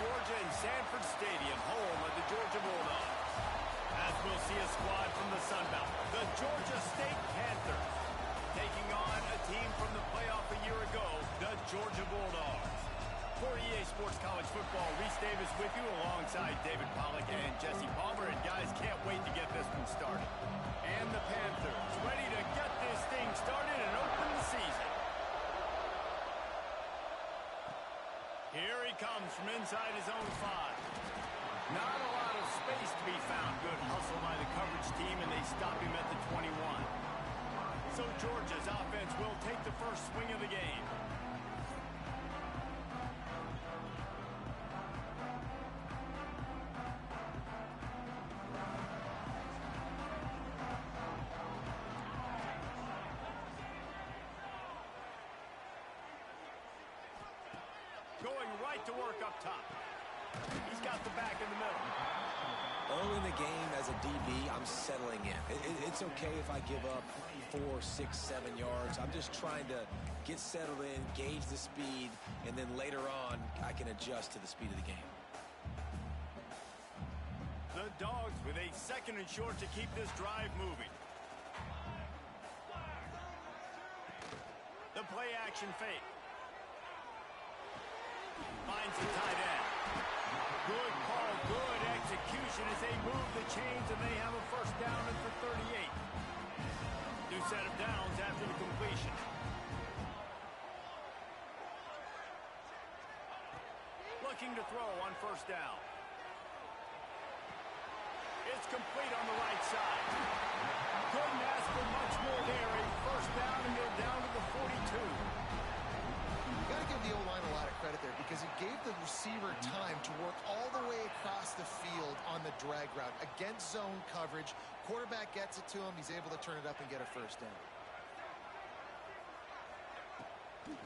Georgia in Sanford Stadium, home of the Georgia Bulldogs. As we'll see a squad from the Sun Belt, the Georgia State Panthers, taking on a team from the playoff a year ago, the Georgia Bulldogs. For EA Sports College Football, Reese Davis with you alongside David Pollack and Jesse Palmer. And guys, can't wait to get this one started. And the Panthers ready to get this thing started and open the season. Here he comes from inside his own 5. Not a lot of space to be found. Good hustle by the coverage team, and they stop him at the 21. So Georgia's offense will take the first swing of the game. Going right to work up top. He's got the back in the middle. Early in the game as a DB, I'm settling in. It's okay if I give up 4, 6, 7 yards. I'm just trying to get settled in, gauge the speed, and then later on, I can adjust to the speed of the game. The Dogs with a 2nd and short to keep this drive moving. The play action fake. Finds the tight end. Good call, good execution as they move the chains, and they have a first down and for 38. New set of downs after the completion. Looking to throw on first down. It's complete on the right side. Couldn't ask for much more there. A first down, and they're down to the 42. You got to give the O-line a lot of credit there because it gave the receiver time to work all the way across the field on the drag route. Against zone coverage, quarterback gets it to him. He's able to turn it up and get a first down.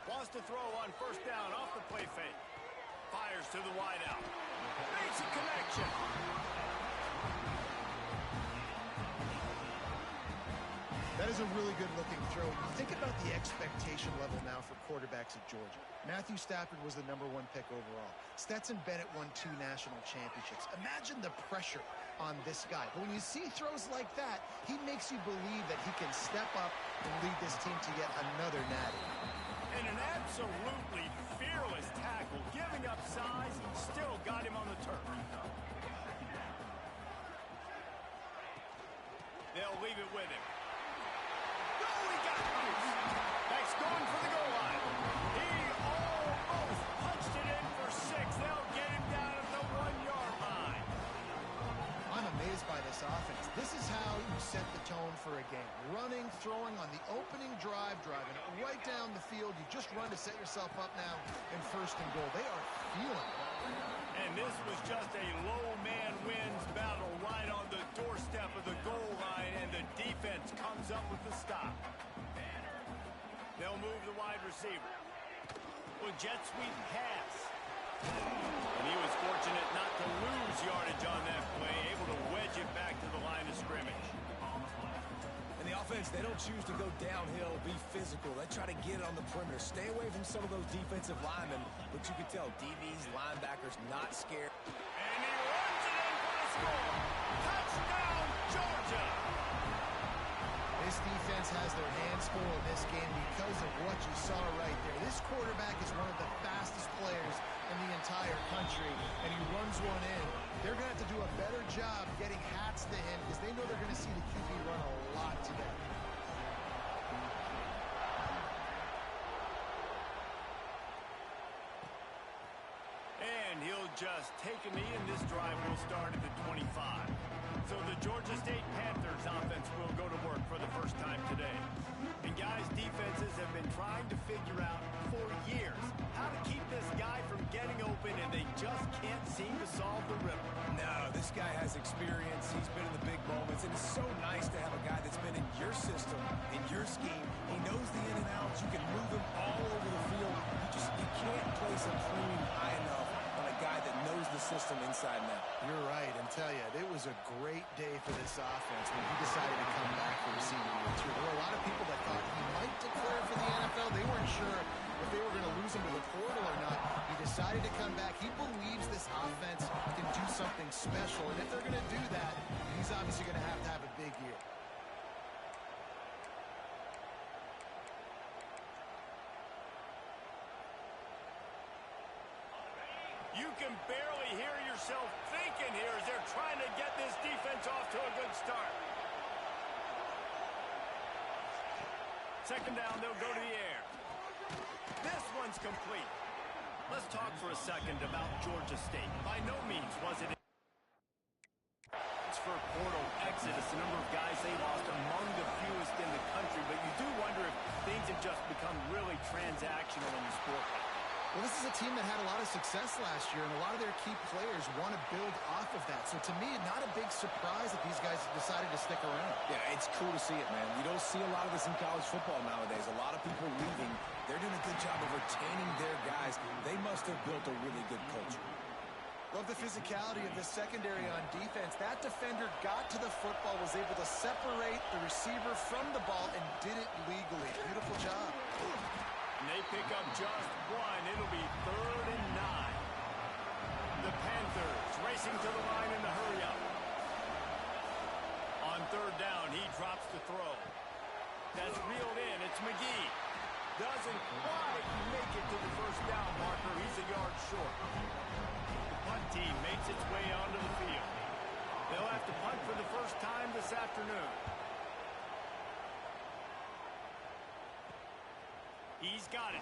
Wants to throw on first down off the play fake. Fires to the wideout. Makes a connection. That is a really good-looking throw. You think about the expectation level now for quarterbacks at Georgia. Matthew Stafford was the #1 pick overall. Stetson Bennett won 2 national championships. Imagine the pressure on this guy. But when you see throws like that, he makes you believe that he can step up and lead this team to yet another natty. And an absolutely fearless tackle, giving up size, still got him on the turf. They'll leave it with him. That's going for the goal line. He almost punched it in for 6. They'll get him down at the 1-yard line. I'm amazed by this offense. This is how you set the tone for a game. Running, throwing on the opening drive, driving it right down the field. You just run to set yourself up now in 1st and goal. They are feeling it. And this was just a low man wins battle right on the doorstep of the goal line, and the defense comes up with the stop. They'll move the wide receiver. Well, jet sweep pass. And he was fortunate not to lose yardage on that play, able to wedge it back to the line of scrimmage. And the offense, they don't choose to go downhill, be physical. They try to get it on the perimeter. Stay away from some of those defensive linemen, but you can tell DBs, linebackers, not scared. And he runs it in for the score. Touchdown, Georgia! This defense has their hands full in this game because of what you saw right there. This quarterback is one of the fastest players in the entire country, and he runs one in. They're going to have to do a better job getting hats to him because they know they're going to see the QB run a lot today. And he'll just take a knee, and this drive will start at the 25. So the Georgia State Panthers offense will go to work for the first time today. And guys, defenses have been trying to figure out for years how to keep this guy from getting open, and they just can't seem to solve the riddle. No, this guy has experience. He's been in the big moments, and it's so nice to have a guy that's been in your system, in your scheme. He knows the in and outs. You can move him all over the field. You can't place a premium high enough on a guy that knows the system inside and out. You're right, and tell you, it was a great day for this offense when he decided to come back for the senior year, too. There were a lot of people that thought he might declare for the NFL. They weren't sure if they were going to lose him to the portal or not. He decided ready to come back. He believes this offense can do something special, and if they're going to do that, he's obviously going to have a big year. You can barely hear yourself thinking here as they're trying to get this defense off to a good start. Second down, they'll go to the air. This one's complete. Let's talk for a second about Georgia State. By no means was it for portal exodus, the number of guys they lost among the fewest in the country, but you do wonder if things have just become really transactional in the sport. Well, this is a team that had a lot of success last year, and a lot of their key players want to build off of that. So to me, not a big surprise that these guys decided to stick around. Yeah, it's cool to see it, man. You don't see a lot of this in college football nowadays. A lot of people leaving. They're doing a good job of retaining their guys. They must have built a really good culture. Love the physicality of the secondary on defense. That defender got to the football, was able to separate the receiver from the ball, and did it legally. Beautiful job. And they pick up just one. It'll be 3rd and 9. The Panthers racing to the line in the hurry-up. On 3rd down, he drops the throw. That's reeled in. It's McGee. Doesn't quite make it to the first down marker. He's a yard short. The punt team makes its way onto the field. They'll have to punt for the first time this afternoon. He's got it.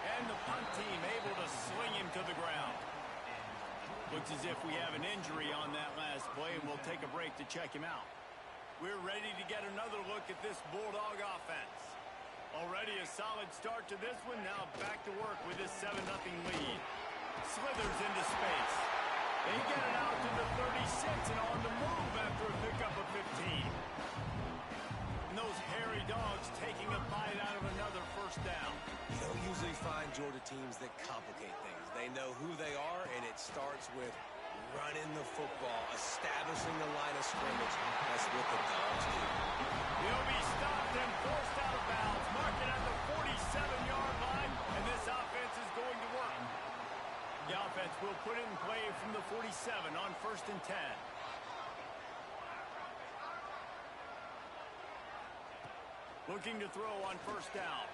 And the punt team able to sling him to the ground. Looks as if we have an injury on that last play, and we'll take a break to check him out. We're ready to get another look at this Bulldog offense. Already a solid start to this one. Now back to work with this 7-0 lead. Slithers into space. They get it out to the 36 and on the move after a pickup of 15. And those hairy dogs taking a bite out of another first down. You don't usually find Georgia teams that complicate things. They know who they are, and it starts with running the football, establishing the line of scrimmage. That's what the Dogs do. He'll be stopped and forced out of bounds. Mark it at the 47-yard line, and this offense is going to work. The offense will put it in play from the 47 on 1st and 10. Looking to throw on 1st down.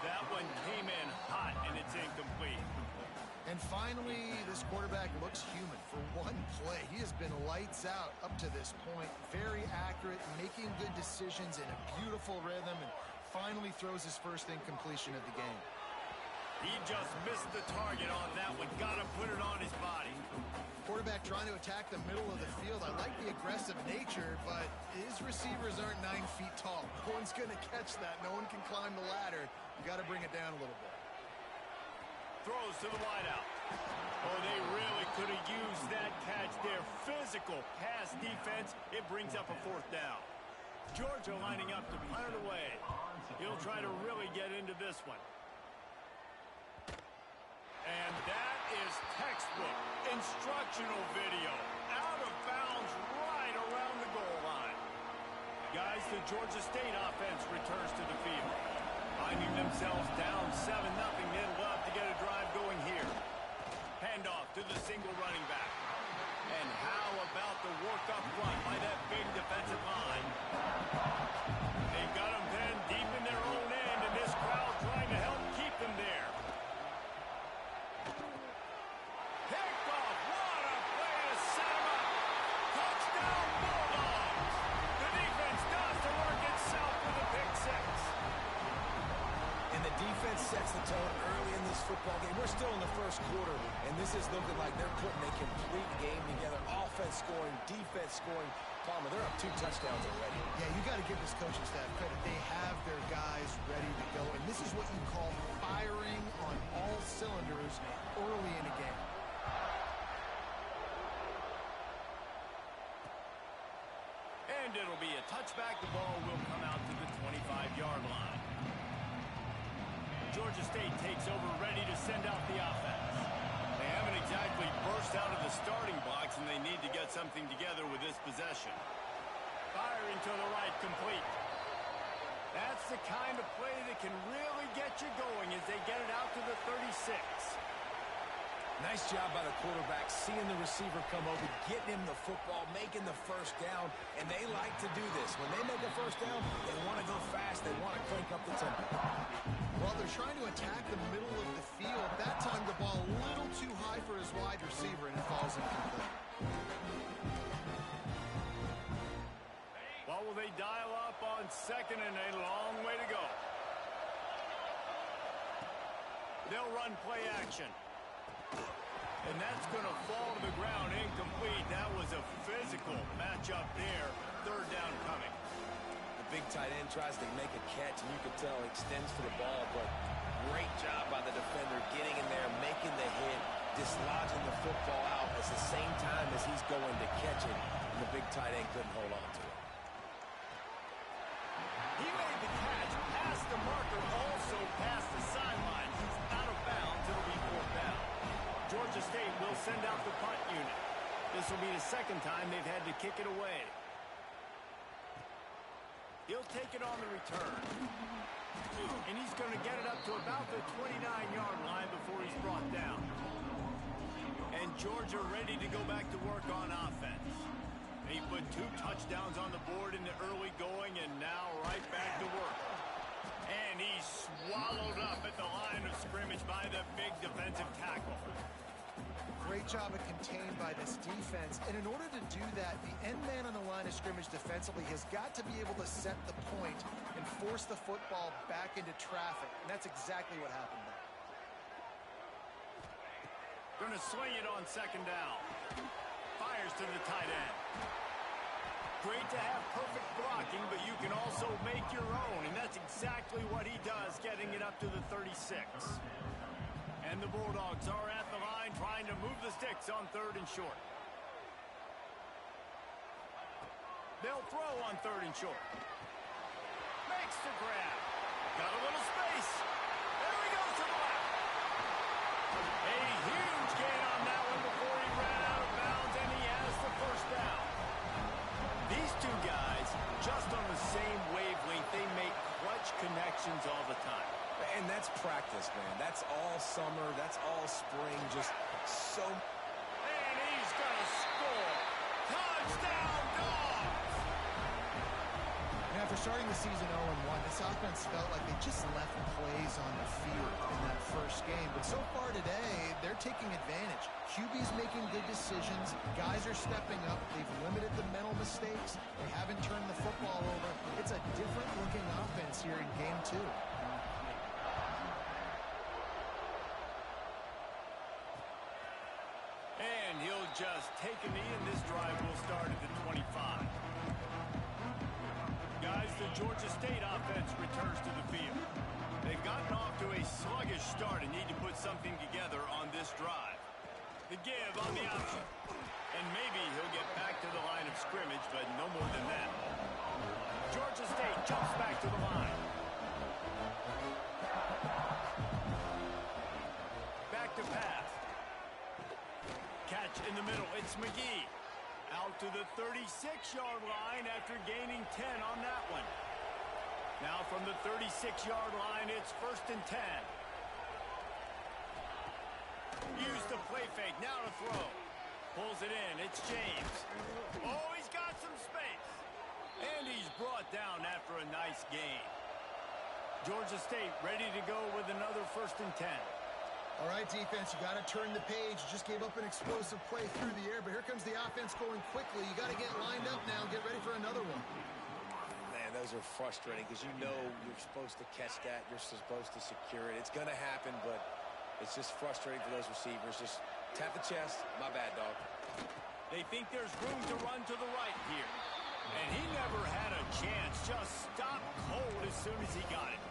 That one came in hot, and it's incomplete. And finally, this quarterback looks human for one play. He has been lights out up to this point. Very accurate, making good decisions in a beautiful rhythm, and finally throws his first incompletion of the game. He just missed the target on that one. Got to put it on his body. Quarterback trying to attack the middle of the field. I like the aggressive nature, but his receivers aren't 9 feet tall. No one's going to catch that. No one can climb the ladder. You got to bring it down a little bit. Throws to the wideout. Oh, they really could have used that catch there. Physical pass defense. It brings up a 4th down. Georgia lining up to punt it away. He'll try to really get into this one. And that is textbook instructional video. Out of bounds right around the goal line. Guys, the Georgia State offense returns to the field. Finding themselves down 7-0, they'd love to get a drive going here. Handoff to the single running back. And how about the work up front by that big defensive line? They've got them pinned deep in their own end, and this crowd trying to help keep them there. Picked off. What a play to set him up. Touchdown Bulldogs. The defense does the work itself with a pick 6. And the defense sets the tone early in this football game. We're still in the first quarter, and this is looking like they're putting a complete game together. Offense scoring, defense scoring. Palmer, they're up 2 touchdowns already. Yeah, you got to give this coaching staff credit. They have their guys ready to go, and this is what you call firing on all cylinders early in a game. And it'll be a touchback. The ball will come out to the 25-yard line. Georgia State takes over, ready to send out the offense. They haven't exactly burst out of the starting blocks, and they need to get something together with this possession. Firing to the right, complete. That's the kind of play that can really get you going as they get it out to the Nice job by the quarterback, seeing the receiver come over, getting him the football, making the first down, and they like to do this. When they make a first down, they want to go fast. They want to crank up the tempo. Well, they're trying to attack the middle of the field. That time, the ball a little too high for his wide receiver, and it falls incomplete. Well, will they dial up on second and a long way to go? They'll run play action. And that's going to fall to the ground incomplete. That was a physical matchup there. Third down coming. The big tight end tries to make a catch, and you can tell he extends for the ball, but great job by the defender getting in there, making the hit, dislodging the football out at the same time as he's going to catch it, and the big tight end couldn't hold on to it. He made the catch past the marker, also past the sideline. He's out of bounds. It'll be fourth down. Georgia State will send out the punt unit. This will be the second time they've had to kick it away. He'll take it on the return. And he's going to get it up to about the 29-yard line before he's brought down. And Georgia ready to go back to work on offense. He put 2 touchdowns on the board in the early going, and now right back to work. And he's swallowed up at the line of scrimmage by the big defensive tackle. Great job of contained by this defense. And in order to do that, the end man on the line of scrimmage defensively has got to be able to set the point and force the football back into traffic. And that's exactly what happened there. Going to swing it on second down. Fires to the tight end. Great to have perfect blocking, but you can also make your own, and that's exactly what he does, getting it up to the 36. And the Bulldogs are at the line trying to move the sticks on third and short. They'll throw on third and short. Makes the grab. Got a little space. There he goes to the left. A huge gain on that one before he ran out of bounds, and he has the first down. These two guys, just on the same wavelength, they make clutch connections all the time. And that's practice, man. That's all summer. That's all spring. Just so... And he's going to score. Touchdown, Dogs! And after starting the season 0-1, this offense felt like they just left plays on the field in that first game. But so far today, they're taking advantage. QB's making good decisions. Guys are stepping up. They've limited the mental mistakes. They haven't turned the football over. It's a different-looking offense here in Game 2. And he'll just take a knee, and this drive will start at the 25. Guys, the Georgia State offense returns to the field. They've gotten off to a sluggish start and need to put something together on this drive. The give on the option. And maybe he'll get back to the line of scrimmage, but no more than that. Georgia State jumps back to the line. Back to pass. Catch in the middle. It's McGee. Out to the 36-yard line after gaining 10 on that one. Now from the 36-yard line, it's 1st and 10. Use the play fake. Now to throw. Pulls it in. It's James. Oh, he's got some space. And he's brought down after a nice gain. Georgia State ready to go with another 1st and 10. All right, defense, you got to turn the page. You just gave up an explosive play through the air, but here comes the offense going quickly. You got to get lined up now and get ready for another one. Man, those are frustrating because you know you're supposed to catch that. You're supposed to secure it. It's going to happen, but it's just frustrating for those receivers. Just tap the chest. My bad, dog. They think there's room to run to the right here. And he never had a chance. Just stopped cold as soon as he got it.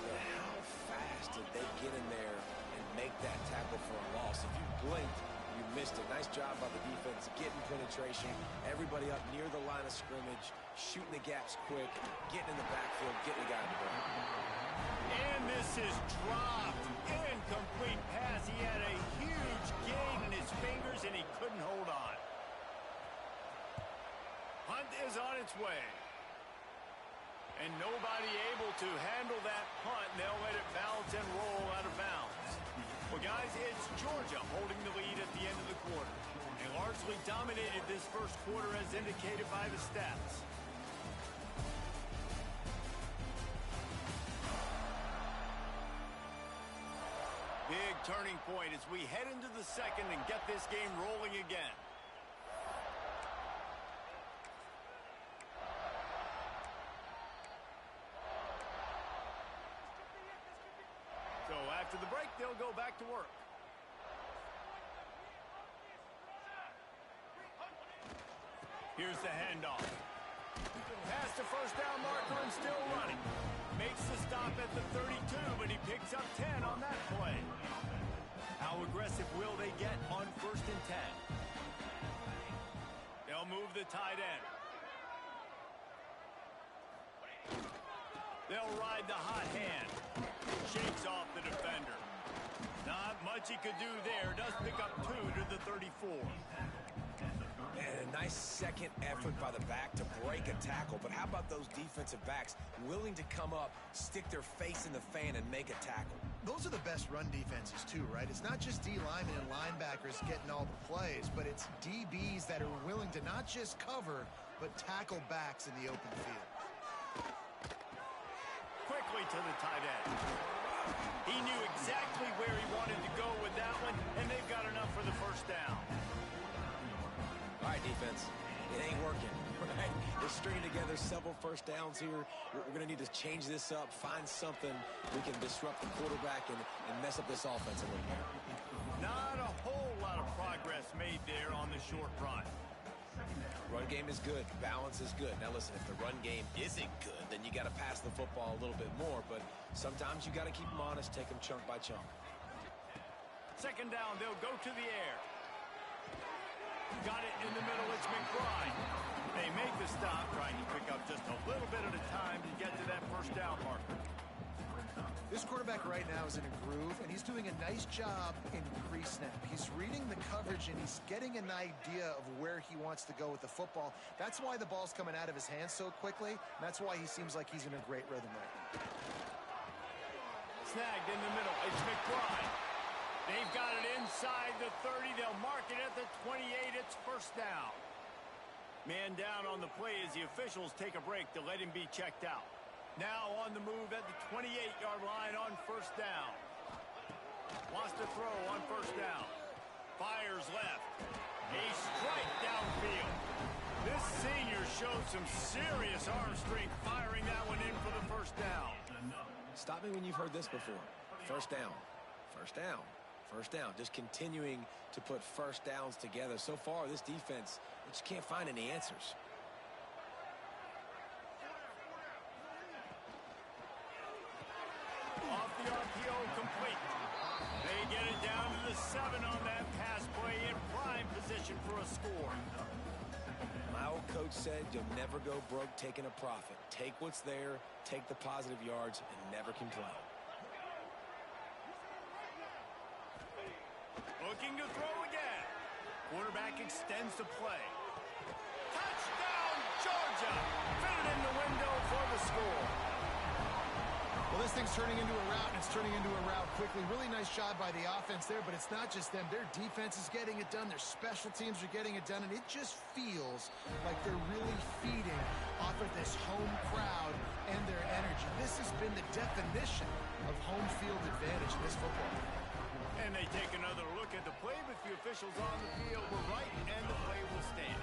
Yeah, how fast did they get in there and make that tackle for a loss? If you blinked, you missed it. Nice job by the defense getting penetration. Everybody up near the line of scrimmage, shooting the gaps quick, getting in the backfield, getting the guy in the ball. And this is dropped. Incomplete pass. He had a huge gain in his fingers, and he couldn't hold on. Hunt is on its way. And nobody able to handle that punt. They'll let it bounce and roll out of bounds. Well, guys, it's Georgia holding the lead at the end of the quarter. They largely dominated this first quarter as indicated by the stats. Big turning point as we head into the second and get this game rolling again. So after the break, they'll go back to work. Here's the handoff. Past the first down marker and still running. Makes the stop at the 32, but he picks up 10 on that play. How aggressive will they get on 1st and 10? They'll move the tight end. They'll ride the hot hand. Shakes off the defender. Not much he could do there. Does pick up 2 to the 34. And a nice second effort by the back to break a tackle. But how about those defensive backs willing to come up, stick their face in the fan, and make a tackle? Those are the best run defenses, too, right? It's not just D linemen and linebackers getting all the plays, but it's DBs that are willing to not just cover, but tackle backs in the open field. Quickly to the tight end. He knew exactly where he wanted to go with that one, and they've got enough for the first down. All right, defense, it ain't working, right? They're stringing together several first downs here. We're going to need to change this up, find something we can disrupt the quarterback and mess up this offense a little bit. Not a whole lot of progress made there on the short run. Run game is good. Balance is good. Now, listen, if the run game isn't good, then you got to pass the football a little bit more. But sometimes you got to keep them honest, take them chunk by chunk. Second down, they'll go to the air. Got it in the middle, it's McBride. They make the stop, trying to pick up just a little bit at a time to get to that first down marker. This quarterback right now is in a groove, and he's doing a nice job in pre-snap. He's reading the coverage, and he's getting an idea of where he wants to go with the football. That's why the ball's coming out of his hands so quickly, and that's why he seems like he's in a great rhythm right now. Snagged in the middle, it's McBride. They've got it inside the 30. They'll mark it at the 28. It's first down. Man down on the play as the officials take a break to let him be checked out. Now on the move at the 28-yard line on first down. Wants to throw on first down. Fires left. A strike downfield. This senior showed some serious arm strength firing that one in for the first down. Stop me when you've heard this before. First down. First down. First down, just continuing to put first downs together. So far, this defense, they just can't find any answers. Off the RPO, complete. They get it down to the 7 on that pass play in prime position for a score. My old coach said you'll never go broke taking a profit. Take what's there, take the positive yards, and never complain. Looking to throw again. Quarterback extends the play. Touchdown, Georgia! Fit it in the window for the score. Well, this thing's turning into a rout, and it's turning into a rout quickly. Really nice job by the offense there, but it's not just them. Their defense is getting it done. Their special teams are getting it done, and it just feels like they're really feeding off of this home crowd and their energy. This has been the definition of home field advantage in this football game. And they take another look at the play, but the officials on the field were right, and the play will stand.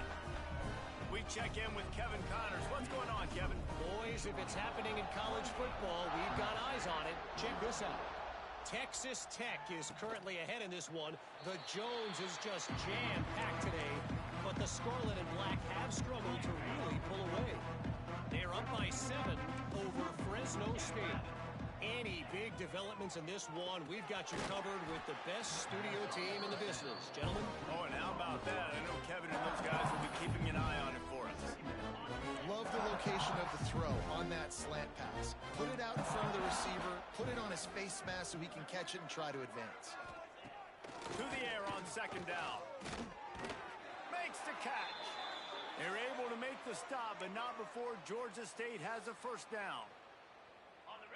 We check in with Kevin Connors. What's going on, Kevin? Boys, if it's happening in college football, we've got eyes on it. Check this out. Texas Tech is currently ahead in this one. The Jones is just jam-packed today, but the Scarlet and Black have struggled to really pull away. They're up by 7 over Fresno State. Any big developments in this one, we've got you covered with the best studio team in the business. Gentlemen? Oh, and how about that? I know Kevin and those guys will be keeping an eye on it for us. Love the location of the throw on that slant pass. Put it out in front of the receiver, put it on his face mask so he can catch it and try to advance. To the air on second down. Makes the catch. They're able to make the stop, but not before Georgia State has a first down.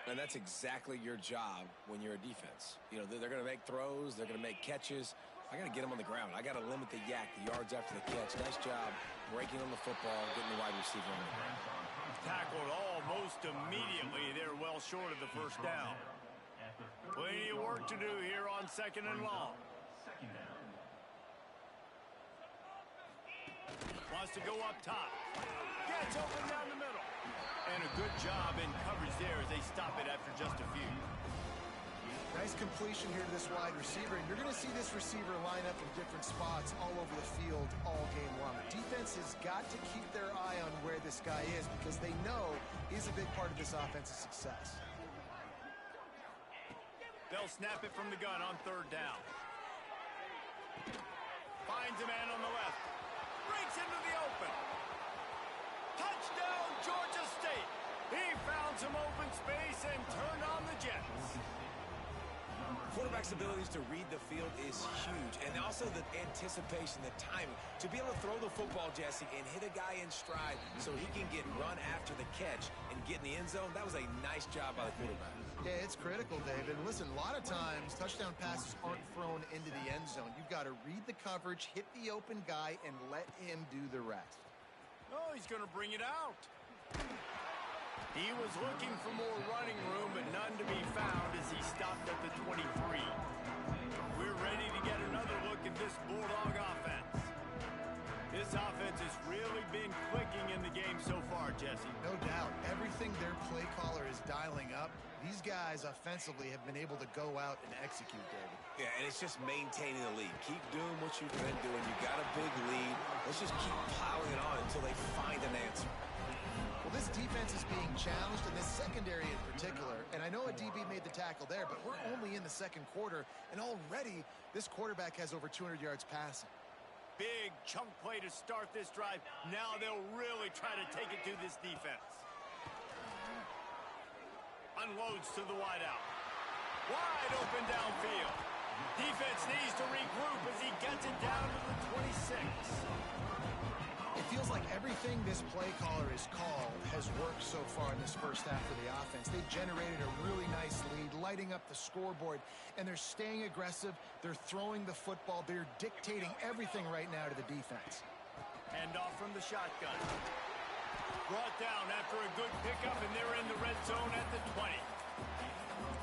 And that's exactly your job when you're a defense. You know, they're going to make throws. They're going to make catches. I got to get them on the ground. I got to limit the yak, the yards after the catch. Nice job breaking on the football, getting the wide receiver on the ground. Tackled almost immediately. They're well short of the first down. Plenty of work to do here on 2nd and long. Wants to go up top. Gets open down the middle. And a good job in coverage there as they stop it after just a few. Nice completion here to this wide receiver, and you're going to see this receiver line up in different spots all over the field all game long. Defense has got to keep their eye on where this guy is because they know he's a big part of this offense's success. They'll snap it from the gun on 3rd down. Finds a man on the left. Breaks into the open. Touchdown, Georgia State. He found some open space and turned on the Jets. Quarterback's abilities to read the field is huge, and also the anticipation, the timing. To be able to throw the football, Jesse, and hit a guy in stride so he can get run after the catch and get in the end zone, that was a nice job by the quarterback. Yeah, it's critical, David. Listen, a lot of times touchdown passes aren't thrown into the end zone. You've got to read the coverage, hit the open guy, and let him do the rest. Oh, he's going to bring it out. He was looking for more running room, but none to be found as he stopped at the 23. We're ready to get another look at this Bulldog offense. This offense has really been clicking in the game so far, Jesse. No doubt. Everything their play caller is dialing up, these guys offensively have been able to go out and execute, David. Yeah, and it's just maintaining the lead. Keep doing what you've been doing. You got a big lead. Let's just keep piling it on until they find an answer. Well, this defense is being challenged, in this secondary in particular. And I know a DB made the tackle there, but we're only in the 2nd quarter, and already this quarterback has over 200 yards passing. Big chunk play to start this drive. Now they'll really try to take it to this defense. Unloads to the wideout. Wide open downfield. Defense needs to regroup as he gets it down to the 26. It feels like everything this play caller has called has worked so far in this first half of the offense. They've generated a really nice lead, lighting up the scoreboard, and they're staying aggressive. They're throwing the football. They're dictating everything right now to the defense. Hand off from the shotgun. Brought down after a good pickup, and they're in the red zone at the 20.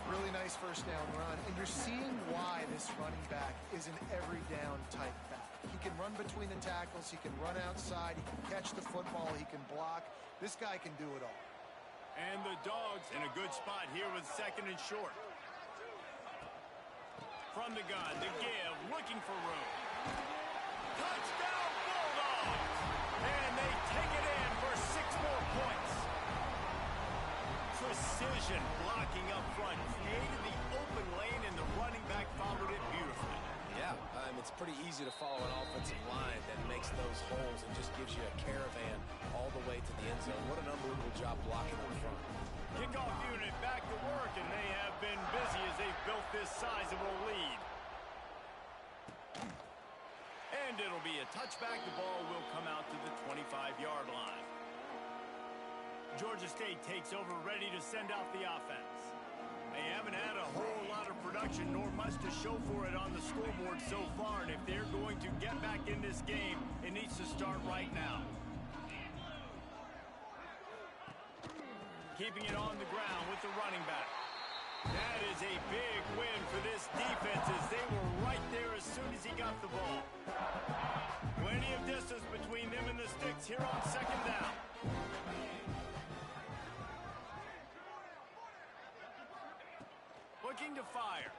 Really nice first down run, and you're seeing why this running back is an every down type back. He can run between the tackles, he can run outside, he can catch the football, he can block. This guy can do it all. And the Dogs in a good spot here with 2nd and short. From the gun, the give, looking for room. Touchdown Bulldogs! And they take it in for 6 more points. Precision blocking up front, created the open lane, and the running back followed it beautifully. Yeah, it's pretty easy to follow an offensive line that makes those holes and just gives you a caravan all the way to the end zone. What an unbelievable job blocking up front. Kickoff unit back to work, and they have been busy as they've built this sizable lead. And it'll be a touchback. The ball will come out to the 25-yard line. Georgia State takes over, ready to send out the offense. They haven't had a whole lot of production, nor much to show for it on the scoreboard so far, and if they're going to get back in this game, it needs to start right now. Keeping it on the ground with the running back. That is a big win for this defense as they were right there as soon as he got the ball. Plenty of distance between them and the sticks here on 2nd down. Looking to fire.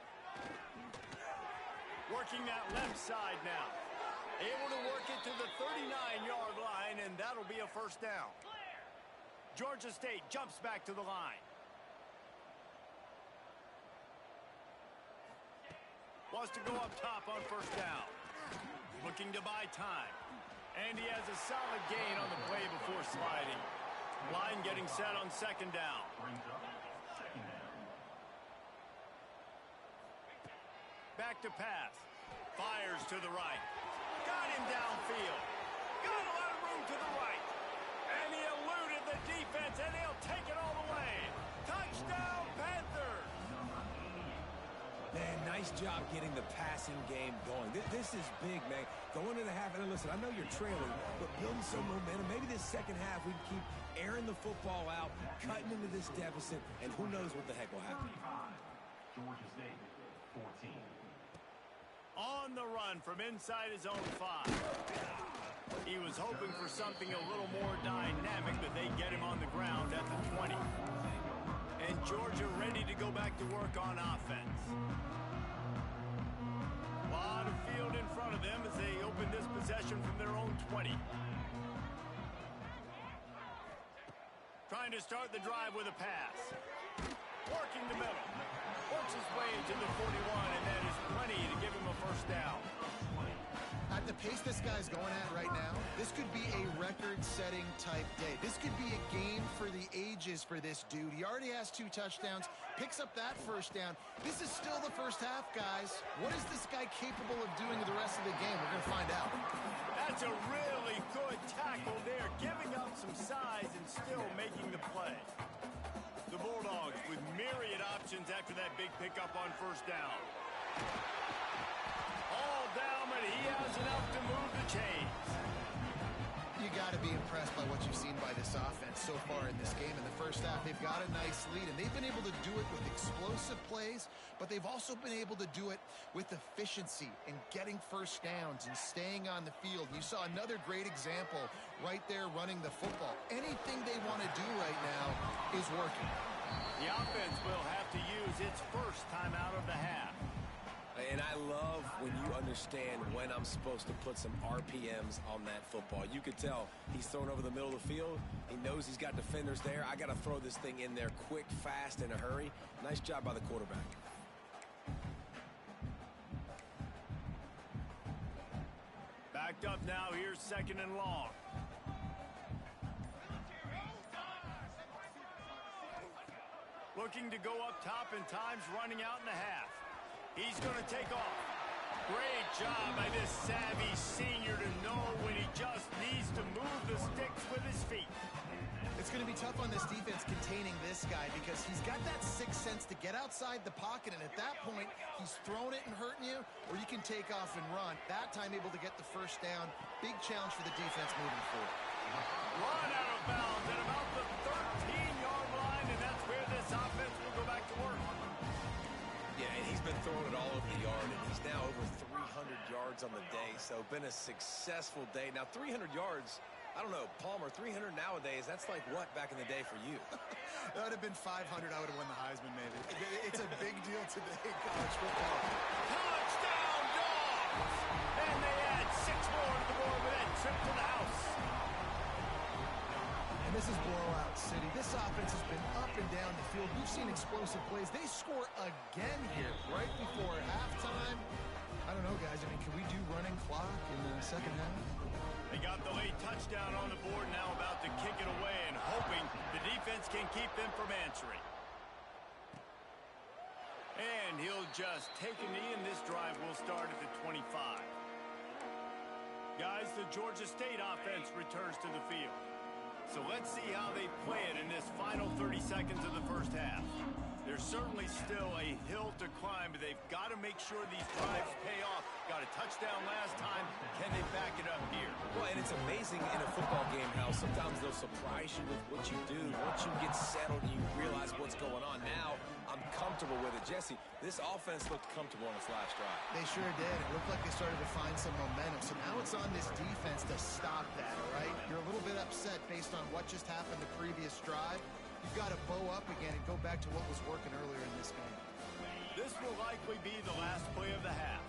Working that left side now. Able to work it to the 39-yard line, and that'll be a first down. Georgia State jumps back to the line. Wants to go up top on first down. Looking to buy time. And he has a solid gain on the play before sliding. Line getting set on 2nd down. Back to pass. Fires to the right. Got him downfield. Got a lot of room to the right. And he eluded the defense, and they'll take it all the way. Touchdown, Panthers! Man, nice job getting the passing game going. This is big, man. Going into the half, and listen, I know you're trailing, but building some momentum. Maybe this second half we can keep airing the football out, cutting into this deficit, and who knows what the heck will happen. Georgia State, 14. On the run from inside his own 5. He was hoping for something a little more dynamic, but they get him on the ground at the 20. And Georgia ready to go back to work on offense. A lot of field in front of them as they open this possession from their own 20. Trying to start the drive with a pass. Working the middle. Works his way into the 41, and that is plenty to give him a first down. At the pace this guy's going at right now, this could be a record-setting type day. This could be a game for the ages for this dude. He already has 2 touchdowns, picks up that first down. This is still the first half, guys. What is this guy capable of doing the rest of the game? We're going to find out. That's a really good tackle there, giving up some size and still making the play. The Bulldogs with myriad options after that big pickup on first down. All down, but he has enough to move the chains. You got to be impressed by what you've seen by this offense so far in this game. In the first half, they've got a nice lead, and they've been able to do it with explosive plays, but they've also been able to do it with efficiency and getting first downs and staying on the field. You saw another great example right there running the football. Anything they want to do right now is working. The offense will have to use its first time out of the half. And I love when you understand when I'm supposed to put some RPMs on that football. You could tell he's thrown over the middle of the field. He knows he's got defenders there. I got to throw this thing in there quick, fast, in a hurry. Nice job by the quarterback. Backed up now. Here's 2nd and long. Looking to go up top, and time's running out in the half. He's going to take off. Great job by this savvy senior to know when he just needs to move the sticks with his feet. It's going to be tough on this defense containing this guy because he's got that sixth sense to get outside the pocket, and at that point, he's throwing it and hurting you, or you can take off and run. That time able to get the first down. Big challenge for the defense moving forward. Run out of bounds at about the 13-yard line, and that's where this offense will go back to work. Yeah, and he's been throwing it all over the yard, and he's now over 300 yards on the day, so been a successful day. Now, 300 yards, I don't know, Palmer, 300 nowadays, that's like what back in the day for you? That would have been 500. I would have won the Heisman, maybe. It's a big deal today in college football. Touchdown, Dogs! And they add 6 more to the board with that trip to the house. And this is blowout city. This offense has been up and down the field. We've seen explosive plays. They score again here right before halftime. I don't know, guys. I mean, can we do running clock in the second half? They got the late touchdown on the board, now about to kick it away and hoping the defense can keep them from answering. And he'll just take a knee, and this drive will start at the 25. Guys, the Georgia State offense returns to the field. So let's see how they play it in this final 30 seconds of the first half. There's certainly still a hill to climb, but they've got to make sure these drives pay off. Got a touchdown last time. Can they back it up here? Well, and it's amazing in a football game how sometimes they'll surprise you with what you do. Once you get settled and you realize what's going on, now I'm comfortable with it. Jesse, this offense looked comfortable on its last drive. They sure did. It looked like they started to find some momentum. So now it's on this defense to stop that, all right? You're a little bit upset based on what just happened the previous drive. You've got to bow up again and go back to what was working earlier in this game. This will likely be the last play of the half.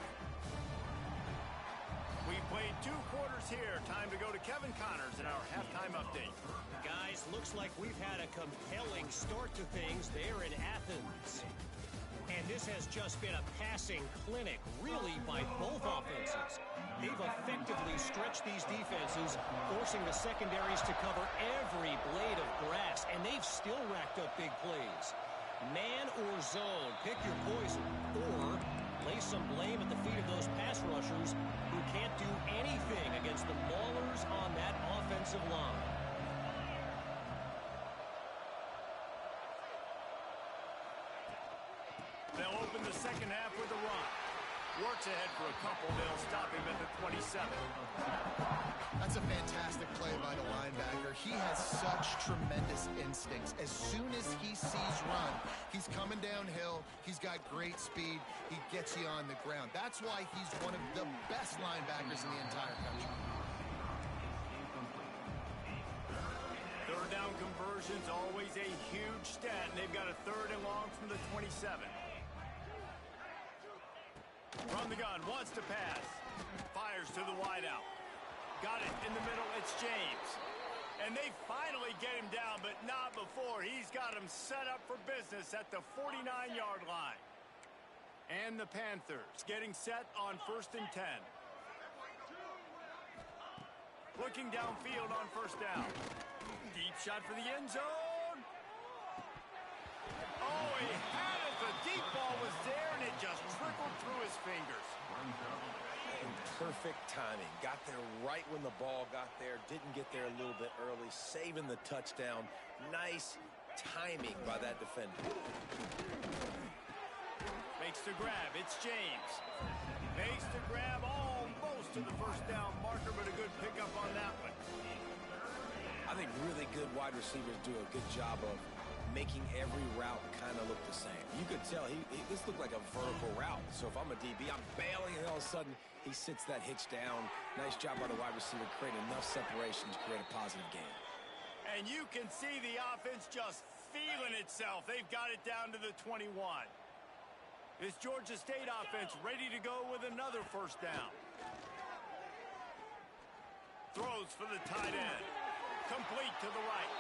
We played 2 quarters here. Time to go to Kevin Connors in our halftime update. Guys, looks like we've had a compelling start to things there in Athens. And this has just been a passing clinic, really, by both offenses. They've effectively stretched these defenses, forcing the secondaries to cover every blade of grass, and they've still racked up big plays. Man or zone, pick your poison, or lay some blame at the feet of those pass rushers who can't do anything against the maulers on that offensive line. second half with a run. Works ahead for a couple. They'll stop him at the 27. That's a fantastic play by the linebacker. He has such tremendous instincts. As soon as he sees run, he's coming downhill. He's got great speed. He gets you on the ground. That's why he's one of the best linebackers in the entire country. Third down conversions, always a huge stat. And they've got a third and long from the 27. From the gun, wants to pass. Fires to the wideout. Got it in the middle, it's James. And they finally get him down, but not before. He's got him set up for business at the 49-yard line. And the Panthers getting set on 1st and 10. Looking downfield on first down. Deep shot for the end zone. Oh, he had it. The deep ball was there, and it just trickled through his fingers. Perfect timing. Got there right when the ball got there. Didn't get there a little bit early. Saving the touchdown. Nice timing by that defender. Makes the grab. It's James. Makes the grab almost to the first down marker, but a good pickup on that one. I think really good wide receivers do a good job of making every route kind of look the same. You could tell this looked like a vertical route. So if I'm a DB, I'm bailing, and all of a sudden he sits that hitch down. Nice job by the wide receiver, creating enough separation to create a positive game. And you can see the offense just feeling itself. They've got it down to the 21. This Georgia State offense ready to go with another first down. Throws for the tight end. Complete to the right.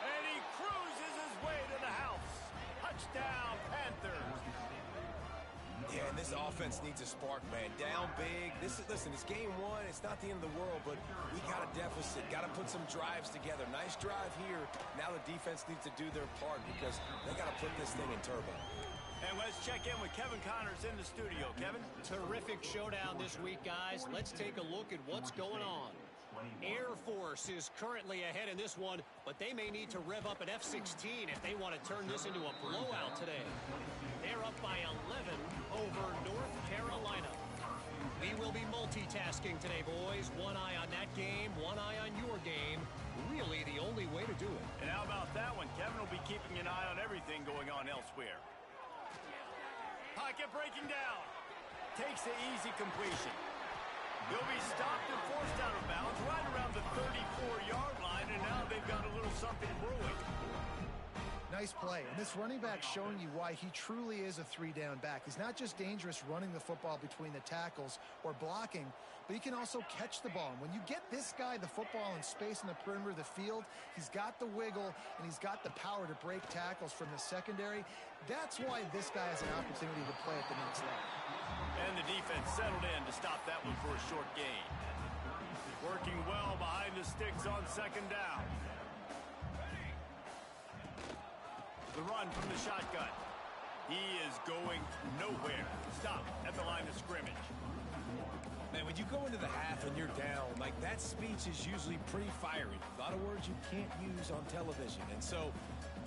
And he cruises his way to the house. Touchdown, Panthers. Yeah, and this offense needs a spark, man. Down big. Listen, it's game one. It's not the end of the world, but we got a deficit. Got to put some drives together. Nice drive here. Now the defense needs to do their part because they got to put this thing in turbo. And let's check in with Kevin Connors in the studio. Kevin? Terrific showdown this week, guys. Let's take a look at what's going on. Air Force is currently ahead in this one, but they may need to rev up an F-16 if they want to turn this into a blowout today. They're up by 11 over North Carolina. We will be multitasking today, boys. One eye on that game, one eye on your game. Really the only way to do it. And how about that one? Kevin will be keeping an eye on everything going on elsewhere. Pocket breaking down. Takes the easy completion. He'll be stopped and forced out of bounds right around the 34-yard line, and now they've got a little something brewing. Nice play. And this running back showing you why he truly is a three-down back. He's not just dangerous running the football between the tackles or blocking, but he can also catch the ball. And when you get this guy the football in space in the perimeter of the field, he's got the wiggle and he's got the power to break tackles from the secondary. That's why this guy has an opportunity to play at the next level. And the defense settled in to stop that one for a short gain. Working well behind the sticks on second down. The run from the shotgun. He is going nowhere. Stop at the line of scrimmage. Man, when you go into the half and you're down, like that speech is usually pretty fiery. A lot of words you can't use on television. And so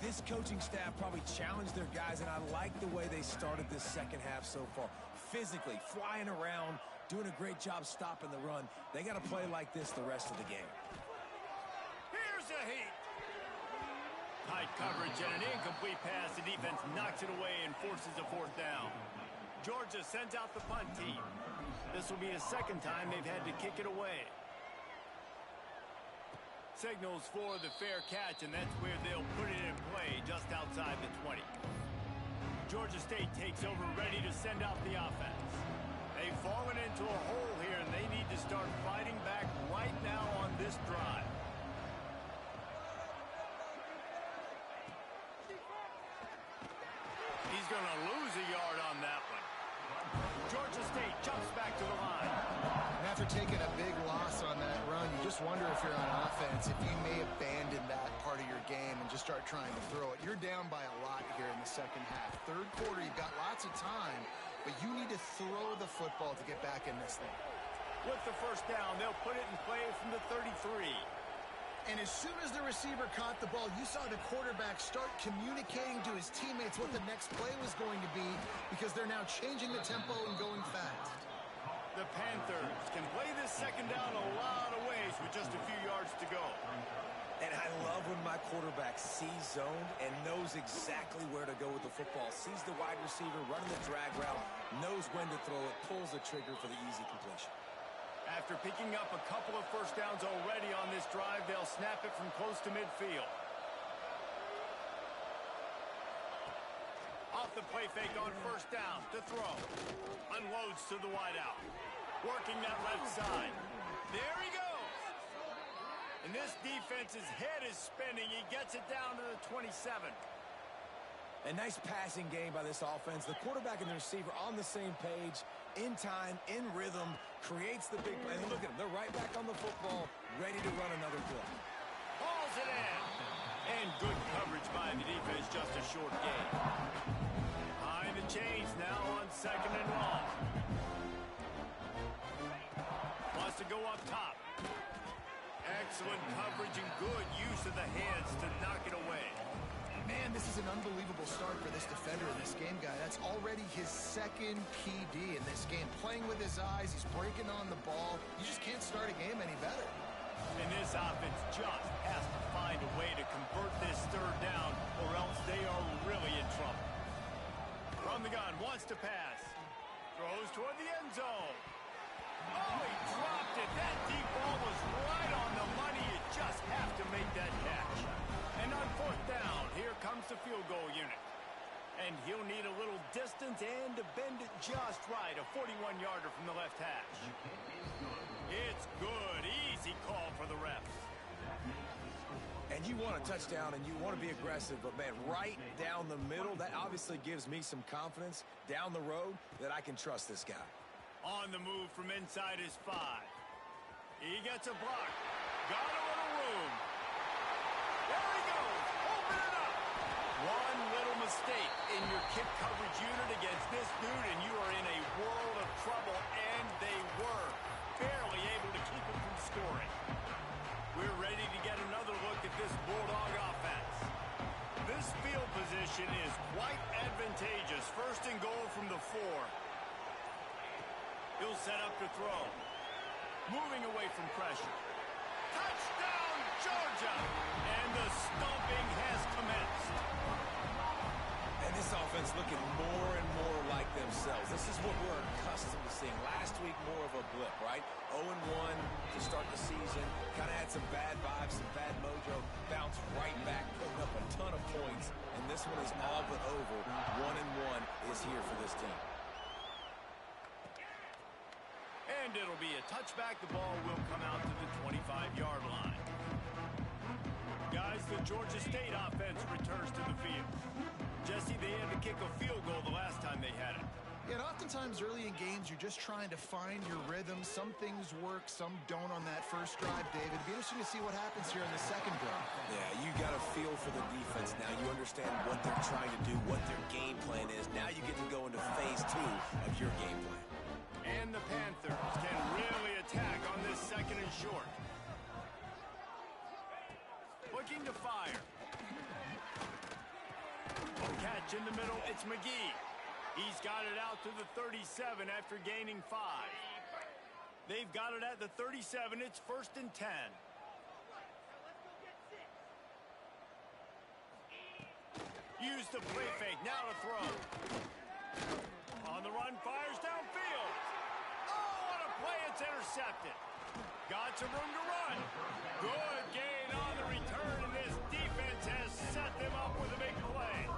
this coaching staff probably challenged their guys, and I like the way they started this second half so far. Physically, flying around, doing a great job stopping the run. They got to play like this the rest of the game. Here's a heat. Tight coverage and an incomplete pass. The defense knocks it away and forces a fourth down. Georgia sends out the punt team. This will be a second time they've had to kick it away. Signals for the fair catch, and that's where they'll put it in play just outside the 20. Georgia State takes over, ready to send out the offense. They've fallen into a hole here, and they need to start fighting back right now on this drive. He's going to lose a yard on that one. Georgia State jumps back to the line. And after taking a big loss on that run, you just wonder if you're on offense, if you may abandon that part of your game and just start trying to throw it. You're down by a lot here in the second half. Third quarter, you've got lots of time, but you need to throw the football to get back in this thing. With the first down, they'll put it in play from the 33. And as soon as the receiver caught the ball, you saw the quarterback start communicating to his teammates what the next play was going to be because they're now changing the tempo and going fast. The Panthers can play this second down a lot of ways with just a few yards to go. And I love when my quarterback sees zoned and knows exactly where to go with the football. Sees the wide receiver running the drag route, knows when to throw it, pulls the trigger for the easy completion. After picking up a couple of first downs already on this drive, they'll snap it from close to midfield. Off the play fake on first down to throw. Unloads to the wideout. Working that left side. There he goes. And this defense's head is spinning. He gets it down to the 27. A nice passing game by this offense. The quarterback and the receiver on the same page, in time, in rhythm, creates the big play. And look at them. They're right back on the football, ready to run another play. Hauls it in. And good coverage by the defense, just a short gain. Behind the chains now on second and long. Wants to go up top. Excellent coverage and good use of the hands to knock it away. Man, this is an unbelievable start for this defender in this game, guy. That's already his second PD in this game. Playing with his eyes, he's breaking on the ball. You just can't start a game any better. And this offense just has to find a way to convert this third down or else they are really in trouble. From the gun, wants to pass. Throws toward the end zone. Oh, he dropped it. That deep ball was right on the money. You just have to make that catch. And on fourth down, here comes the field goal unit. And he'll need a little distance and to bend it just right. A 41-yarder from the left hash. It's good. Easy call for the refs. And you want a touchdown and you want to be aggressive, but man, right down the middle, that obviously gives me some confidence down the road that I can trust this guy. On the move from inside his 5. He gets a block. Got a little room. There he goes. Open it up. One little mistake in your kick coverage unit against this dude, and you are in a world of trouble, and they were barely able to keep him from scoring. We're ready to get another look at this Bulldog offense. This field position is quite advantageous. First and goal from the 4. He'll set up to throw. Moving away from pressure. Touchdown, Georgia! And the stomping has commenced. And this offense looking more and more like themselves. This is what we're accustomed to seeing. Last week, more of a blip, right? 0-1 to start the season. Kind of had some bad vibes, some bad mojo. Bounced right back, putting up a ton of points. And this one is all but over. 1-1 is here for this team. And it'll be a touchback. The ball will come out to the 25-yard line. Guys, the Georgia State offense returns to the field. Jesse, they had to kick a field goal the last time they had it. Yeah, and oftentimes early in games, you're just trying to find your rhythm. Some things work, some don't on that first drive, David. It'd be interesting to see what happens here in the second drive. Yeah, you got a feel for the defense now. You understand what they're trying to do, what their game plan is. Now you get to go into phase 2 of your game plan. And the Panthers can really attack on this second and short. Looking to fire. Catch in the middle, it's McGee. He's got it out to the 37 after gaining 5. They've got it at the 37. It's first and 10. Use the play fake, now to throw. On the run, fires downfield. Oh, what a play, it's intercepted. Got some room to run. Good gain on the return, and this defense has set them up with a big play.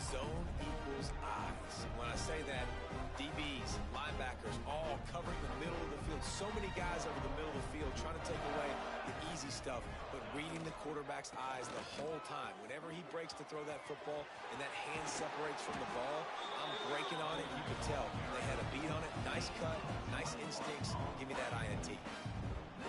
Zone equals eyes. When I say that, DBs, linebackers, all covering the middle of the field. So many guys over the middle of the field trying to take away the easy stuff, but reading the quarterback's eyes the whole time. Whenever he breaks to throw that football and that hand separates from the ball, I'm breaking on it. You can tell they had a beat on it. Nice cut, nice instincts. Give me that INT.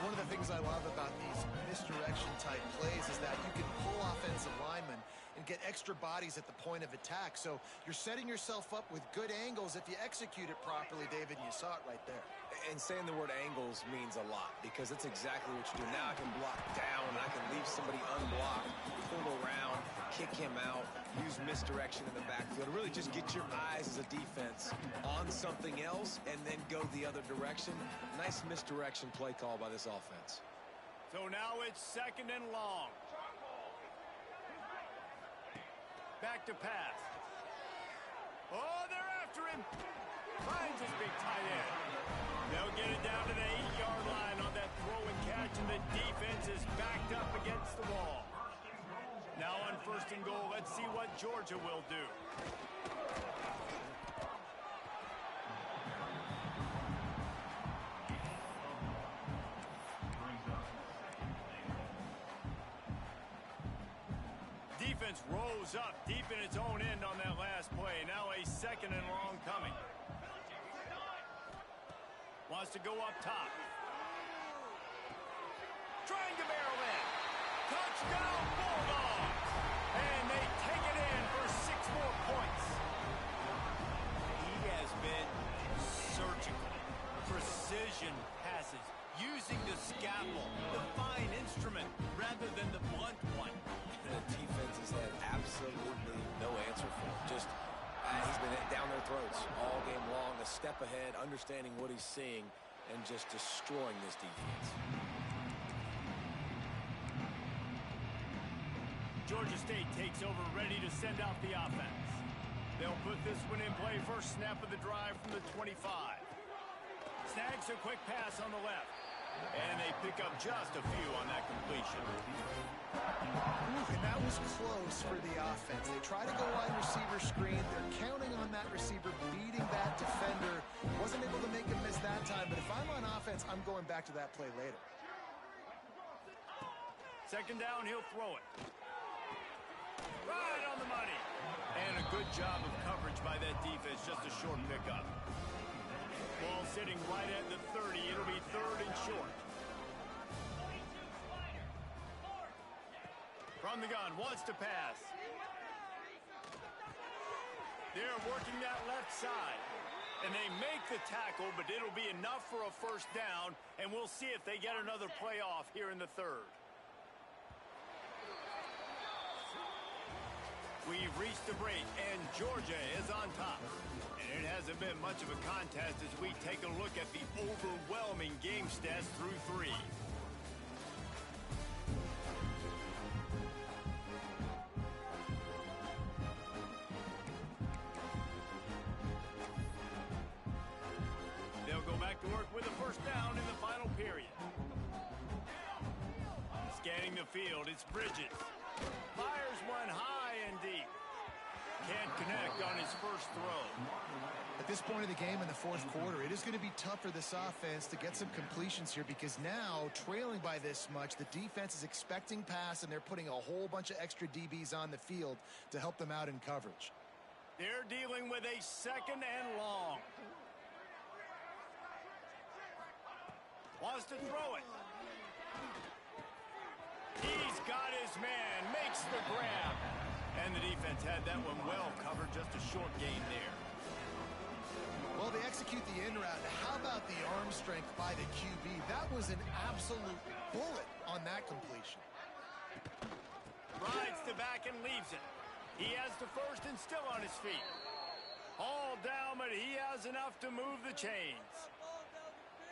One of the things I love about these misdirection type plays is that you can pull offensive linemen and and get extra bodies at the point of attack. So you're setting yourself up with good angles if you execute it properly, David, and you saw it right there. And saying the word angles means a lot because that's exactly what you do. Now I can block down, I can leave somebody unblocked, pull around, kick him out, use misdirection in the backfield. Really just get your eyes as a defense on something else and then go the other direction. Nice misdirection play call by this offense. So now it's 2nd and long. Back to pass. Oh, they're after him. Finds his big tight end. They'll get it down to the 8-yard line on that throw and catch, and the defense is backed up against the wall. Now on 1st and goal, let's see what Georgia will do. Defense rolls up deep in its own end on that last play. Now a 2nd and long coming. Wants to go up top. Trying to barrel in. Touchdown Bulldogs! And they take it in for 6 more points. He has been surgical. Precision passes. Using the scalpel, the fine instrument, rather than the blunt one. The defense has had absolutely no answer for him. Just, he's been down their throats all game long, a step ahead, understanding what he's seeing, and just destroying this defense. Georgia State takes over, ready to send out the offense. They'll put this one in play. First snap of the drive from the 25. Snags a quick pass on the left. And they pick up just a few on that completion. And that was close for the offense. They try to go wide receiver screen. They're counting on that receiver beating that defender. Wasn't able to make him miss that time, but if I'm on offense, I'm going back to that play later. 2nd down, he'll throw it. Right on the money. And a good job of coverage by that defense, just a short pickup. Ball sitting right at the 30. It'll be 3rd and short. From the gun, wants to pass. They're working that left side. And they make the tackle, but it'll be enough for a 1st down. And we'll see if they get another play off here in the 3rd. We've reached the break, and Georgia is on top. And it hasn't been much of a contest as we take a look at the overwhelming game stats through 3. They'll go back to work with a 1st down in the final period. Scanning the field, it's Bridges. Fires one high and deep. Can't connect on his 1st throw. At this point of the game in the 4th quarter, it is going to be tough for this offense to get some completions here because now, trailing by this much, the defense is expecting pass, and they're putting a whole bunch of extra DBs on the field to help them out in coverage. They're dealing with a 2nd and long. Wants to throw it. He's got his man, makes the grab. And the defense had that one well covered, just a short gain there. Well, they execute the in route. How about the arm strength by the QB? That was an absolute bullet on that completion. Rides to back and leaves it. He has the 1st and still on his feet. All down, but he has enough to move the chains.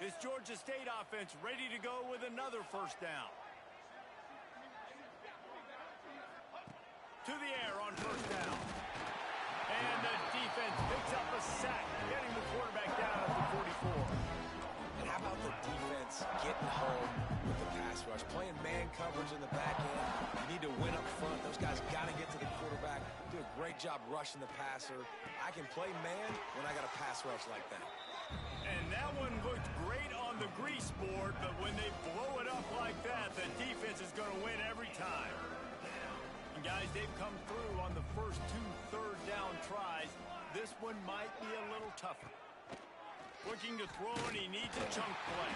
This Georgia State offense ready to go with another 1st down. To the air on 1st down. And the defense picks up a sack, getting the quarterback down at the 44. And how about the defense getting home with the pass rush? Playing man coverage in the back end. You need to win up front. Those guys got to get to the quarterback. Do a great job rushing the passer. I can play man when I got a pass rush like that. And that one looked great on the grease board, but when they blow it up like that, the defense is going to win every time. And guys, they've come through on the first 2 3rd down tries. This one might be a little tougher. Looking to throw, and he needs a chunk play.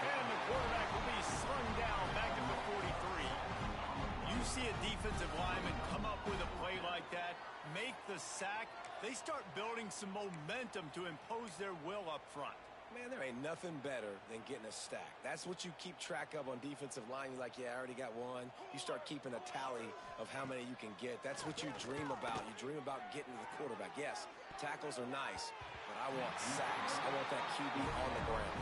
And the quarterback will be slung down back at the 43. You see a defensive lineman come up with a play like that, make the sack, they start building some momentum to impose their will up front. Man, there ain't nothing better than getting a stack. That's what you keep track of on defensive line. You're like, yeah, I already got one. You start keeping a tally of how many you can get. That's what you dream about. You dream about getting to the quarterback. Yes, tackles are nice, but I want sacks. I want that QB on the ground.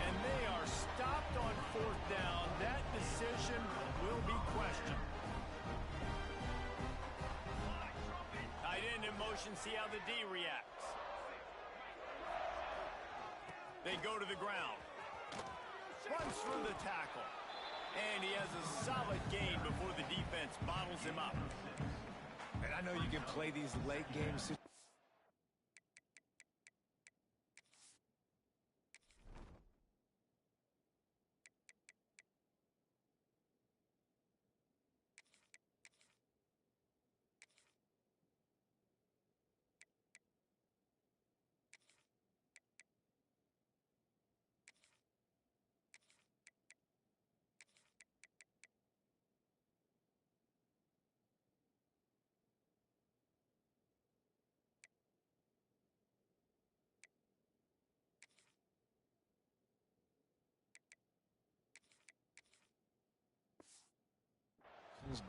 And they are stopped on fourth down. That decision will be questioned. Tight end in motion, see how the D reacts. They go to the ground. Runs through the tackle. And he has a solid gain before the defense bottles him up. And I know you can play these late game situations.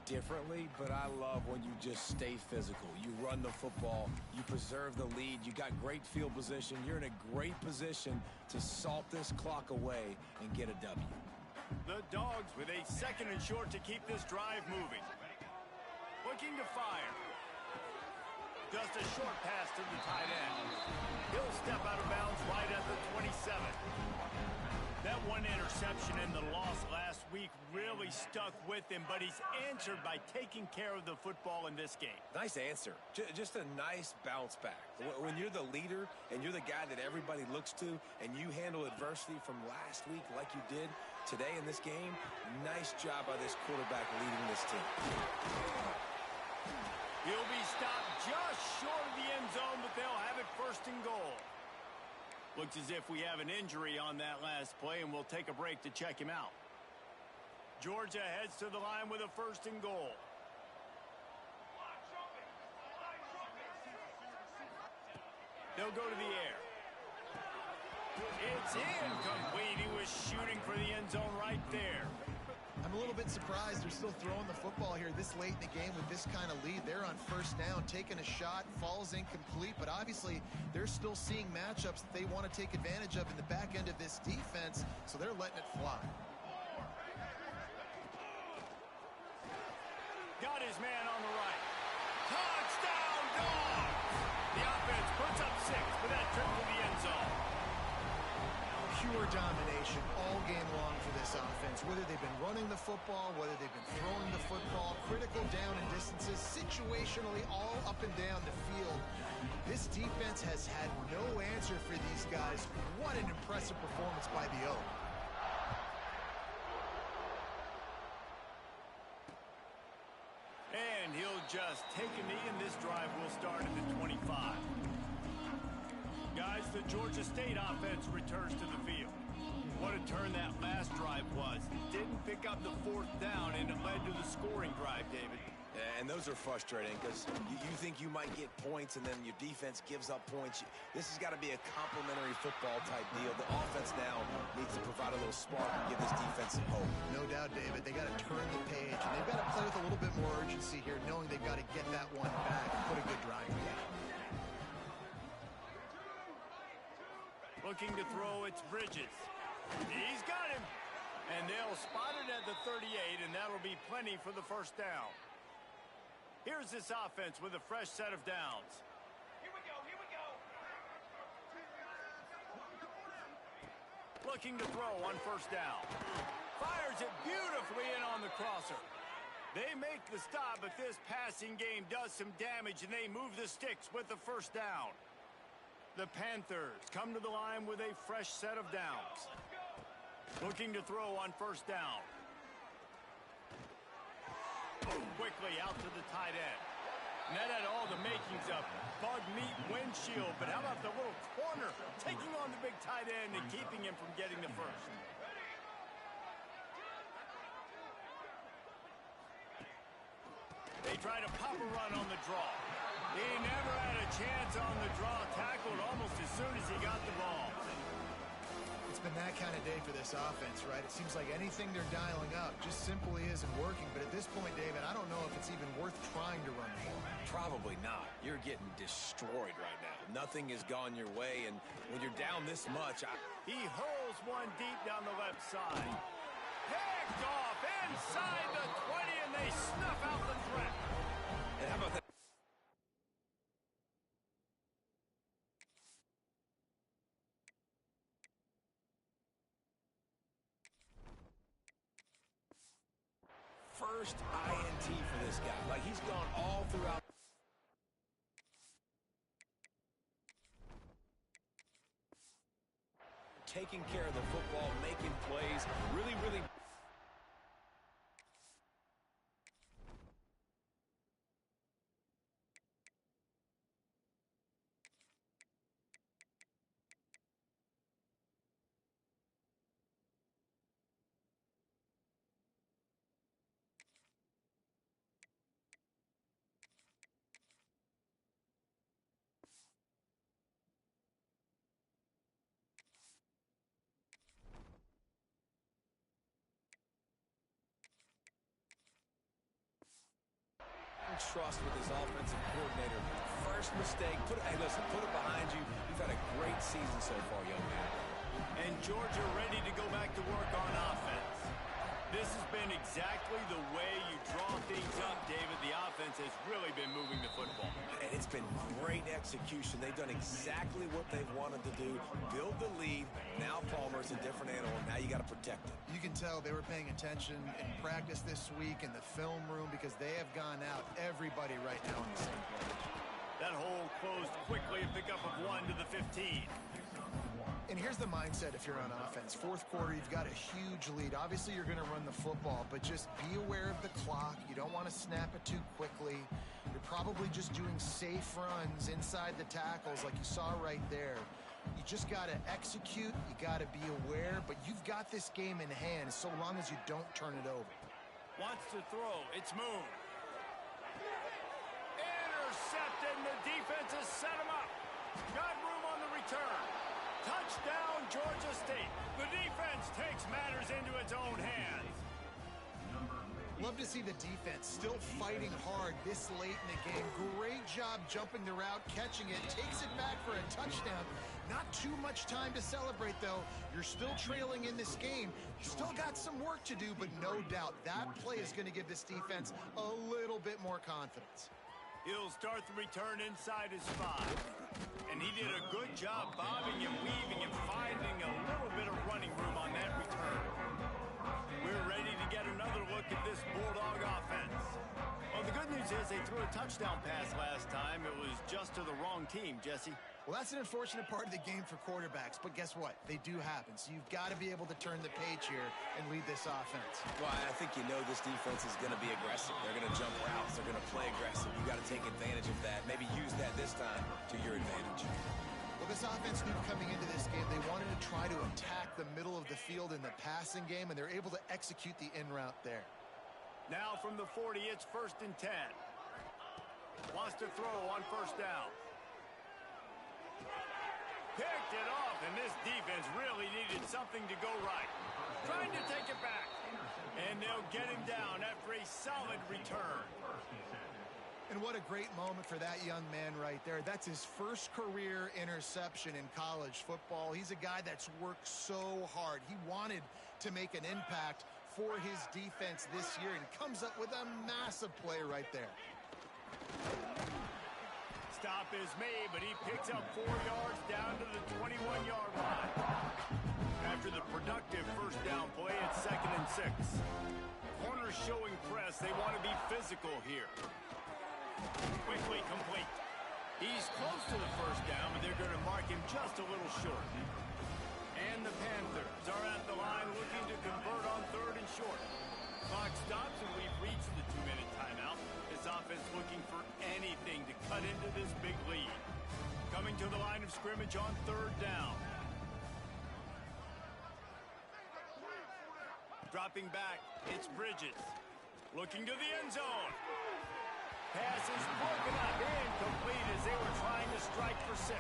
Differently, but I love when you just stay physical. You run the football, you preserve the lead, you got great field position, you're in a great position to salt this clock away and get a W. The Dogs with a 2nd and short to keep this drive moving. Looking to fire. Just a short pass to the tight end. He'll step out of bounds right at the 27. That one interception and the loss last week really stuck with him, but he's answered by taking care of the football in this game. Nice answer. Just a nice bounce back. When you're the leader and you're the guy that everybody looks to and you handle adversity from last week like you did today in this game, nice job by this quarterback leading this team. He'll be stopped just short of the end zone, but they'll have it 1st and goal. Looks as if we have an injury on that last play, and we'll take a break to check him out. Georgia heads to the line with a 1st and goal. They'll go to the air. It's incomplete. He was shooting for the end zone right there. I'm a little bit surprised they're still throwing the football here this late in the game with this kind of lead. They're on 1st down, taking a shot, falls incomplete, but obviously they're still seeing matchups that they want to take advantage of in the back end of this defense, so they're letting it fly. Got his man on the right. Touchdown, Dogs! The offense puts up 6 for that trip to the end zone. Pure domination all game long for this offense. Whether they've been running the football, whether they've been throwing the football, critical down and distances, situationally all up and down the field. This defense has had no answer for these guys. What an impressive performance by the Oak. And he'll just take a knee, and this drive will start at the 25. Guys, the Georgia State offense returns to the field. What a turn that last drive was. Didn't pick up the 4th down, and it led to the scoring drive, David. And those are frustrating because you think you might get points and then your defense gives up points. This has got to be a complementary football type deal. The offense now needs to provide a little spark and give this defense some hope. No doubt, David. They got to turn the page, and they've got to play with a little bit more urgency here, knowing they've got to get that one back and put a good drive together. Looking to throw, it's Bridges. He's got him. And they'll spot it at the 38, and that'll be plenty for the 1st down. Here's this offense with a fresh set of downs. Here we go. Looking to throw on 1st down. Fires it beautifully in on the crosser. They make the stop, but this passing game does some damage, and they move the sticks with the 1st down. The Panthers come to the line with a fresh set of downs. Looking to throw on 1st down. Quickly out to the tight end. And that had all the makings of bug meat windshield, but how about the little corner taking on the big tight end and keeping him from getting the 1st? They try to pop a run on the draw. He never had a chance on the draw. Tackled almost as soon as he got the ball. It's been that kind of day for this offense, right? It seems like anything they're dialing up just simply isn't working. But at this point, David, I don't know if it's even worth trying to run the ball. Probably not. You're getting destroyed right now. Nothing has gone your way, and when you're down this much, He hurls one deep down the left side. Picked off inside the 20, and they snuff out the threat. And how about that? First INT for this guy. Like, he's gone all throughout. Taking care of the football, making plays, really. Trust with his offensive coordinator. First mistake, put it behind you. You've had a great season so far, young man. And Georgia ready to go back to work on offense. This has been exactly the way you draw things up, David. The offense has really been moving the football. And it's been great execution. They've done exactly what they've wanted to do. Build the lead. Now Palmer's a different animal. Now you got to protect it. You can tell they were paying attention in practice this week in the film room because they have gone out, everybody right now on the same page. That hole closed quickly, a pickup of 1 to the 15. And here's the mindset if you're on offense. Fourth quarter, you've got a huge lead. Obviously, you're going to run the football, but just be aware of the clock. You don't want to snap it too quickly. You're probably just doing safe runs inside the tackles like you saw right there. You just got to execute. You got to be aware, but you've got this game in hand so long as you don't turn it over. Wants to throw. It's moved. Intercepted, and the defense has set him up. Got room on the return. Touchdown, Georgia State. The defense takes matters into its own hands. Love to see the defense still fighting hard this late in the game. Great job jumping the route, catching it, takes it back for a touchdown. Not too much time to celebrate, though. You're still trailing in this game. You still got some work to do, but no doubt that play is going to give this defense a little bit more confidence. He'll start the return inside his 5. And he did a good job bobbing and weaving and finding a little bit of running room on that return. We're ready to get another look at this Bulldog offense. Well, the good news is they threw a touchdown pass last time. It was just to the wrong team, Jesse. Well, that's an unfortunate part of the game for quarterbacks, but guess what? They do happen. So you've got to be able to turn the page here and lead this offense. Well, I think you know this defense is going to be aggressive. They're going to jump routes. They're going to play aggressive. You got to take advantage of that. Maybe use that this time to your advantage. Well, this offense knew coming into this game they wanted to try to attack the middle of the field in the passing game, and they're able to execute the in route there. Now from the 40, it's 1st and 10. Wants to throw on 1st down. Picked it off, and this defense really needed something to go right. Trying to take it back. And they'll get him down after a solid return. And what a great moment for that young man right there. That's his first career interception in college football. He's a guy that's worked so hard. He wanted to make an impact for his defense this year and comes up with a massive play right there. Stop is made, but he picks up 4 yards down to the 21-yard line. After the productive 1st down play, it's 2nd and 6. Corners showing press. They want to be physical here. Quickly complete. He's close to the 1st down, but they're going to mark him just a little short. And the Panthers are at the line looking to convert on 3rd and short. Clock stops, and we've reached the 2-minute timeout. This offense looking for anything to cut into this big lead. Coming to the line of scrimmage on 3rd down. Dropping back, it's Bridges. Looking to the end zone. pass is broken up, incomplete as they were trying to strike for 6.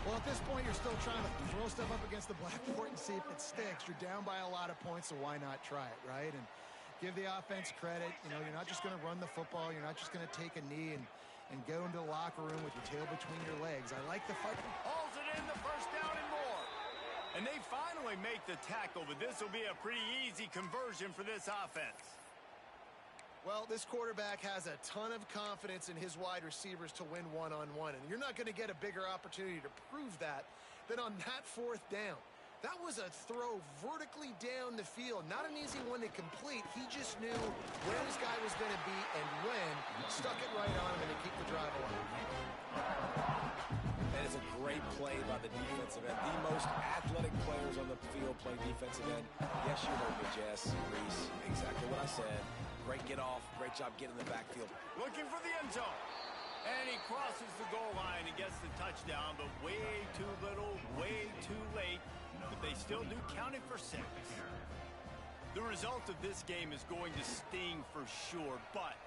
Well, at this point, you're still trying to throw stuff up against the blackboard and see if it sticks. You're down by a lot of points, so why not try it, right? And give the offense credit. You know, you're not just going to run the football. You're not just going to take a knee and go into the locker room with your tail between your legs. I like the fight. Hauls it in, the first down and more. And they finally make the tackle, but this will be a pretty easy conversion for this offense. Well, this quarterback has a ton of confidence in his wide receivers to win one-on-one, and you're not going to get a bigger opportunity to prove that than on that 4th down. That was a throw vertically down the field. Not an easy one to complete. He just knew where his guy was going to be and when. Stuck it right on him and to keep the drive alive. That is a great play by the defensive end. The most athletic players on the field play defensive end. Yes, you heard me, Jess, Reese. Exactly what I said. Great get off. Great job getting in the backfield. Looking for the end zone. And he crosses the goal line and gets the touchdown, but way too little, way too late. But they still do count it for 6. The result of this game is going to sting for sure, but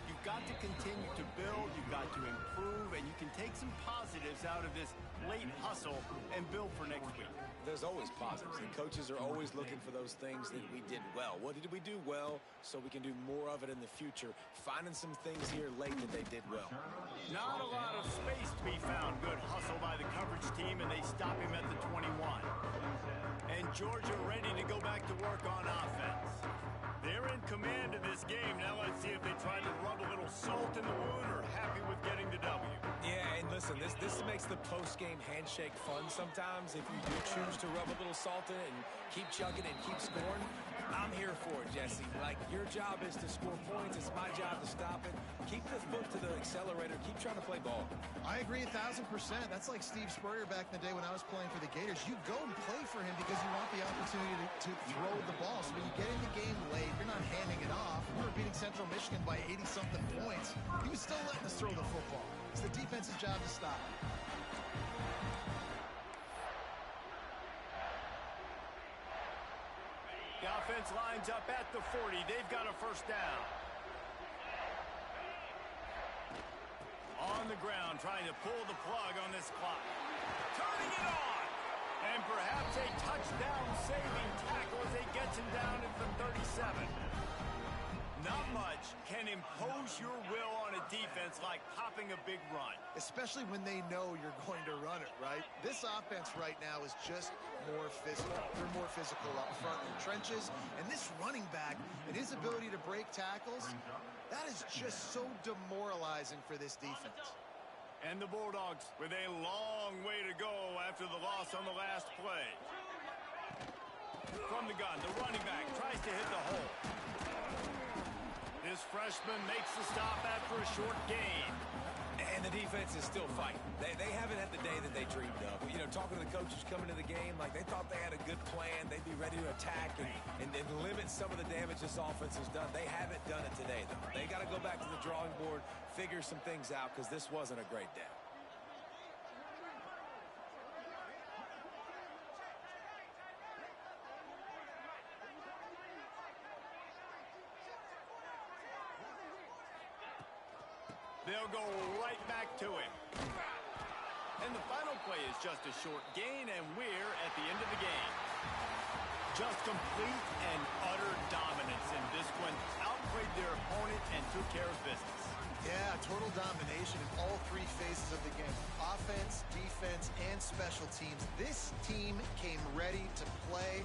you've got to continue to build, you've got to improve, and you can take some positives out of this late hustle and build for next week. There's always positives, and coaches are always looking for those things that we did well. What did we do well so we can do more of it in the future? Finding some things here late that they did well. Not a lot of space to be found. Good hustle by the coverage team, and they stop him at the 21. And Georgia ready to go back to work on offense. They're in command of this game. Now let's see if they try to rub a little salt in the wound or happy with getting the W. Yeah, and listen, this makes the post-game handshake fun sometimes. If you do choose to rub a little salt in it and keep chugging and keep scoring, I'm here for it, Jesse. Like, your job is to score points. It's my job to stop it. Keep the foot to the accelerator. Keep trying to play ball. I agree 1,000%. That's like Steve Spurrier back in the day when I was playing for the Gators. You go and play for him because you want the opportunity to throw the ball. So when you get in the game late, you're not handing it off. We were beating Central Michigan by 80-something points. He was still letting us throw the football. It's the defense's job to stop it. The offense lines up at the 40. They've got a first down. On the ground, trying to pull the plug on this clock. Turning it on. And perhaps a touchdown-saving tackle as they gets him down at the 37. Not much can impose your will on a defense like popping a big run. Especially when they know you're going to run it, right? This offense right now is just more physical. They're more physical up front in the trenches. And this running back and his ability to break tackles, that is just so demoralizing for this defense. And the Bulldogs with a long way to go after the loss on the last play. From the gun, the running back tries to hit the hole. This freshman makes the stop after a short gain. And the defense is still fighting. They haven't had the day that they dreamed of. You know, talking to the coaches coming to the game, like they thought they had a good plan. They'd be ready to attack and limit some of the damage this offense has done. They haven't done it today, though. They got to go back to the drawing board, figure some things out, because this wasn't a great day. They'll go right back to him. And the final play is just a short gain, and we're at the end of the game. Just complete and utter dominance in this one. Outplayed their opponent and took care of business. Yeah, total domination in all 3 phases of the game. Offense, defense, and special teams. This team came ready to play.